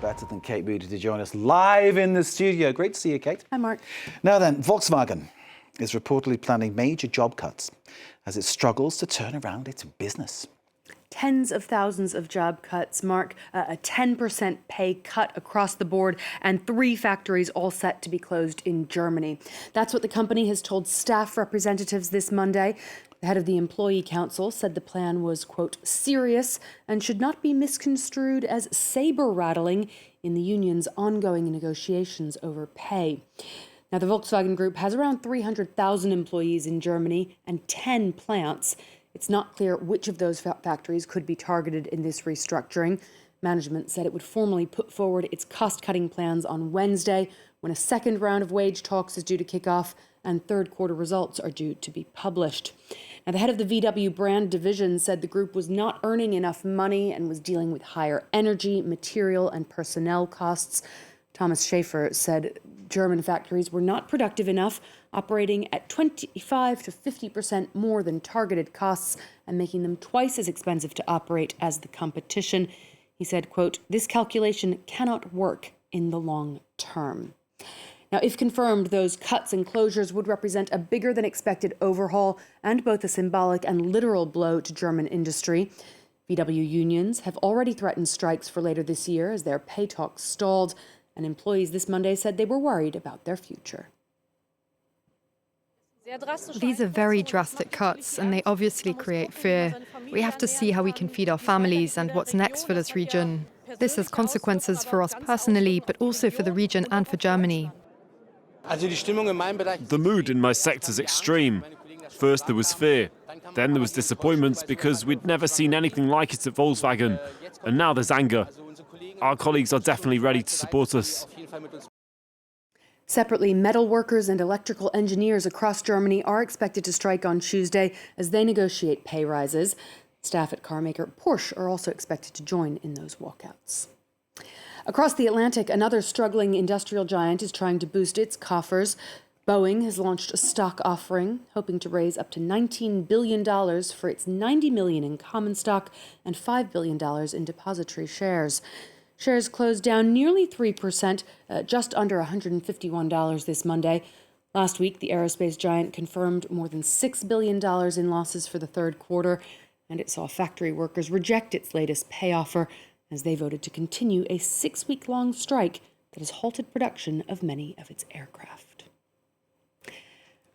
better than Kate Moody to join us live in the studio. Great to see you, Kate. Hi, Mark. Now then, Volkswagen is reportedly planning major job cuts as it struggles to turn around its business. Tens of thousands of job cuts, Mark, a 10% pay cut across the board, and 3 factories all set to be closed in Germany. That's what the company has told staff representatives this Monday. The head of the Employee Council said the plan was, quote, serious and should not be misconstrued as saber-rattling in the union's ongoing negotiations over pay. Now, the Volkswagen Group has around 300,000 employees in Germany and 10 plants. It's not clear which of those factories could be targeted in this restructuring. Management said it would formally put forward its cost-cutting plans on Wednesday, when a second round of wage talks is due to kick off and third-quarter results are due to be published. Now, the head of the VW brand division said the group was not earning enough money and was dealing with higher energy, material, and personnel costs. Thomas Schaefer said German factories were not productive enough, operating at 25 to 50% more than targeted costs and making them twice as expensive to operate as the competition. He said, quote, this calculation cannot work in the long term. Now, if confirmed, those cuts and closures would represent a bigger than expected overhaul and both a symbolic and literal blow to German industry. VW unions have already threatened strikes for later this year as their pay talks stalled, and employees this Monday said they were worried about their future. These are very drastic cuts, and they obviously create fear. We have to see how we can feed our families and what's next for this region. This has consequences for us personally, but also for the region and for Germany. The mood in my sector is extreme. First there was fear, then there was disappointment because we'd never seen anything like it at Volkswagen, and now there's anger. Our colleagues are definitely ready to support us. Separately, metal workers and electrical engineers across Germany are expected to strike on Tuesday as they negotiate pay rises. Staff at carmaker Porsche are also expected to join in those walkouts. Across the Atlantic, another struggling industrial giant is trying to boost its coffers. Boeing has launched a stock offering, hoping to raise up to $19 billion for its $90 million in common stock and $5 billion in depository shares. Shares closed down nearly 3%, just under $151 this Monday. Last week, the aerospace giant confirmed more than $6 billion in losses for the third quarter, and it saw factory workers reject its latest pay offer as they voted to continue a 6-week-long strike that has halted production of many of its aircraft.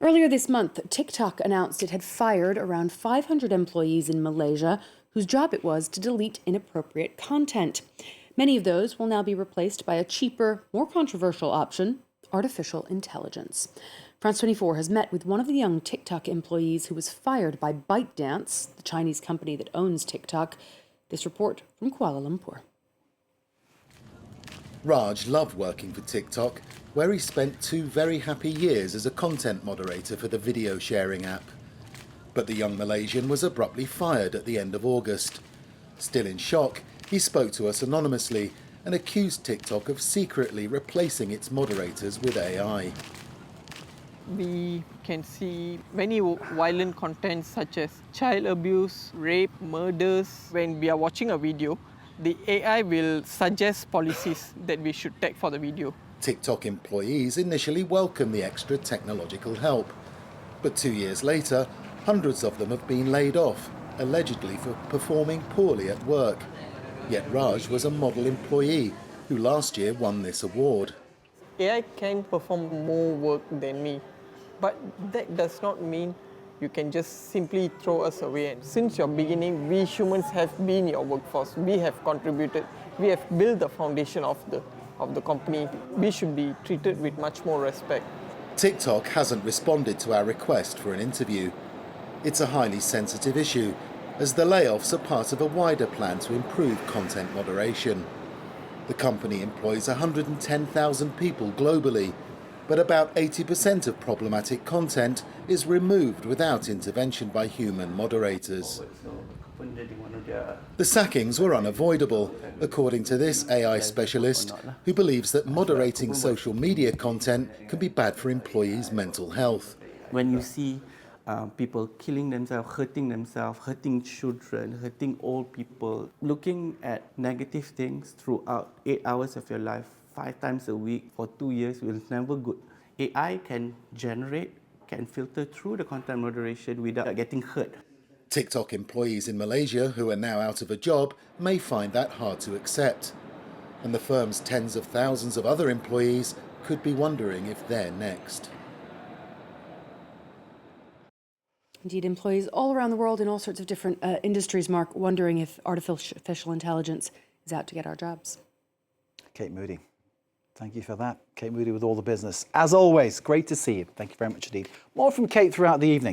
Earlier this month, TikTok announced it had fired around 500 employees in Malaysia whose job it was to delete inappropriate content. Many of those will now be replaced by a cheaper, more controversial option, artificial intelligence. France 24 has met with one of the young TikTok employees who was fired by ByteDance, the Chinese company that owns TikTok. This report from Kuala Lumpur. Raj loved working for TikTok, where he spent 2 very happy years as a content moderator for the video sharing app. But the young Malaysian was abruptly fired at the end of August. Still in shock, he spoke to us anonymously and accused TikTok of secretly replacing its moderators with AI. We can see many violent contents such as child abuse, rape, murders. When we are watching a video, the AI will suggest policies that we should take for the video. TikTok employees initially welcomed the extra technological help, but 2 years later, hundreds of them have been laid off, allegedly for performing poorly at work. Yet Raj was a model employee who last year won this award. AI can perform more work than me, but that does not mean you can just simply throw us away. And since your beginning, we humans have been your workforce. We have contributed. We have built the foundation of the company. We should be treated with much more respect. TikTok hasn't responded to our request for an interview. It's a highly sensitive issue, as the layoffs are part of a wider plan to improve content moderation. The company employs 110,000 people globally, but about 80% of problematic content is removed without intervention by human moderators. The sackings were unavoidable, according to this AI specialist, who believes that moderating social media content can be bad for employees' mental health. When you see people killing themselves, hurting children, hurting old people, looking at negative things throughout 8 hours of your life, 5 times a week for 2 years is never good. AI can generate, can filter through the content moderation without getting hurt. TikTok employees in Malaysia who are now out of a job may find that hard to accept. And the firm's tens of thousands of other employees could be wondering if they're next. Indeed, employees all around the world in all sorts of different industries, Mark, wondering if artificial intelligence is out to get our jobs. Kate Moody, thank you for that. Kate Moody with all the business. As always, great to see you. Thank you very much indeed. More from Kate throughout the evening.